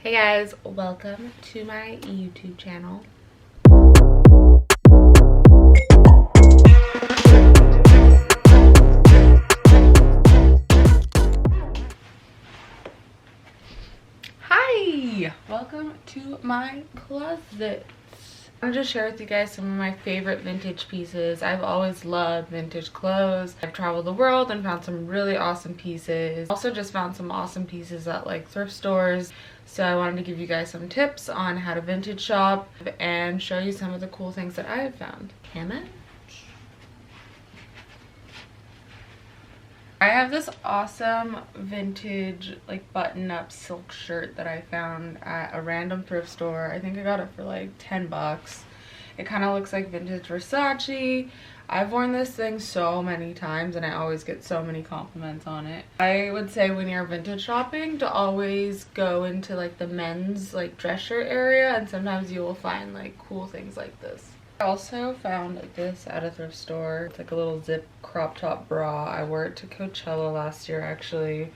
Hey guys, welcome to my YouTube channel. Hi, welcome to my closet. I'm just share with you guys some of my favorite vintage pieces. I've always loved vintage clothes. I've traveled the world and found some really awesome pieces. Also just found some awesome pieces at like thrift stores. So I wanted to give you guys some tips on how to vintage shop and show you some of the cool things that I have found. I have this awesome vintage like button-up silk shirt that I found at a random thrift store. I think I got it for like 10 bucks. It kind of looks like vintage Versace. I've worn this thing so many times and I always get so many compliments on it. I would say when you're vintage shopping to always go into like the men's like dress shirt area, and sometimes you will find like cool things like this. I also found this at a thrift store. It's like a little zip crop top bra. I wore it to Coachella last year actually,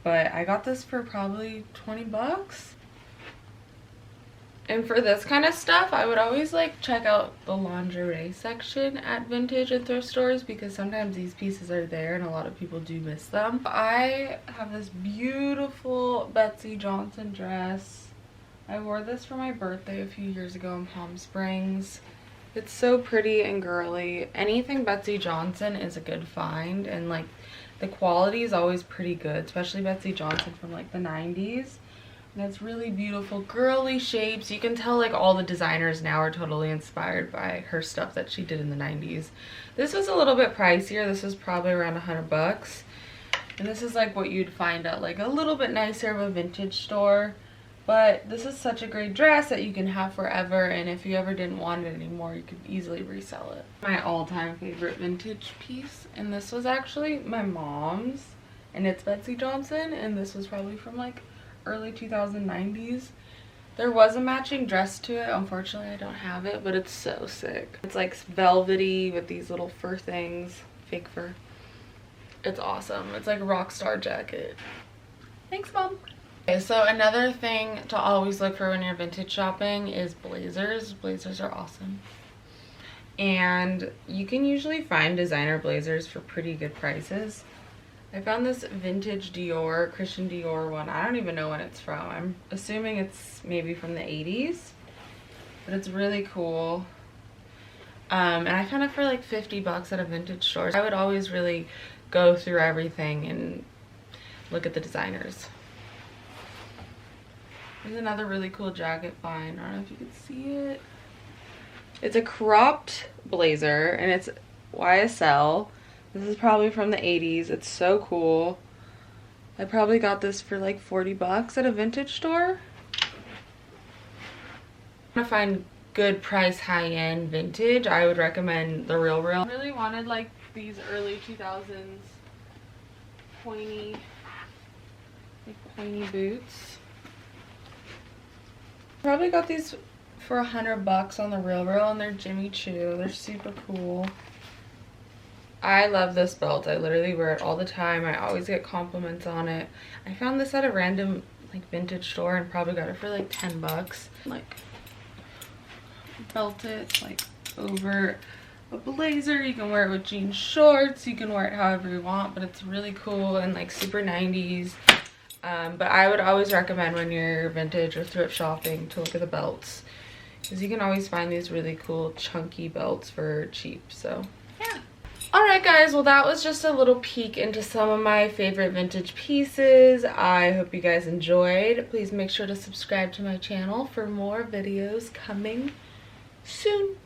but I got this for probably 20 bucks. And for this kind of stuff, I would always like check out the lingerie section at vintage and thrift stores because sometimes these pieces are there and a lot of people do miss them. I have this beautiful Betsey Johnson dress. I wore this for my birthday a few years ago in Palm Springs. It's so pretty and girly. Anything Betsey Johnson is a good find, and like the quality is always pretty good, especially Betsey Johnson from like the 90s. And it's really beautiful girly shapes. You can tell like all the designers now are totally inspired by her stuff that she did in the 90s. This was a little bit pricier. This was probably around 100 bucks. And this is like what you'd find at like a little bit nicer of a vintage store. But this is such a great dress that you can have forever, and if you ever didn't want it anymore, you could easily resell it. My all-time favorite vintage piece, and this was actually my mom's, and it's Betsey Johnson, and this was probably from like early 2090s. There was a matching dress to it. Unfortunately, I don't have it, but it's so sick. It's like velvety with these little fur things, fake fur. It's awesome. It's like a rock star jacket. Thanks, Mom. Okay, so another thing to always look for when you're vintage shopping is blazers. Blazers are awesome. And you can usually find designer blazers for pretty good prices. I found this vintage Dior, Christian Dior one. I don't even know when it's from. I'm assuming it's maybe from the 80s. But it's really cool. And I found it for like 50 bucks at a vintage store. I would always really go through everything and look at the designers. There's another really cool jacket find. I don't know if you can see it. It's a cropped blazer and it's YSL. This is probably from the 80s. It's so cool. I probably got this for like 40 bucks at a vintage store. If you want to find good price high-end vintage, I would recommend the Real Real. I really wanted like these early 2000s pointy boots. Probably got these for 100 bucks on the Real Real, and they're Jimmy Choo. They're super cool. I love this belt. I literally wear it all the time. I always get compliments on it. I found this at a random like vintage store and probably got it for like 10 bucks. Like belt it like over a blazer. You can wear it with jean shorts. You can wear it however you want, but it's really cool and like super 90s. But I would always recommend when you're vintage or thrift shopping to look at the belts, because you can always find these really cool chunky belts for cheap. So yeah. Alright guys, well that was just a little peek into some of my favorite vintage pieces. I hope you guys enjoyed. Please make sure to subscribe to my channel for more videos coming soon.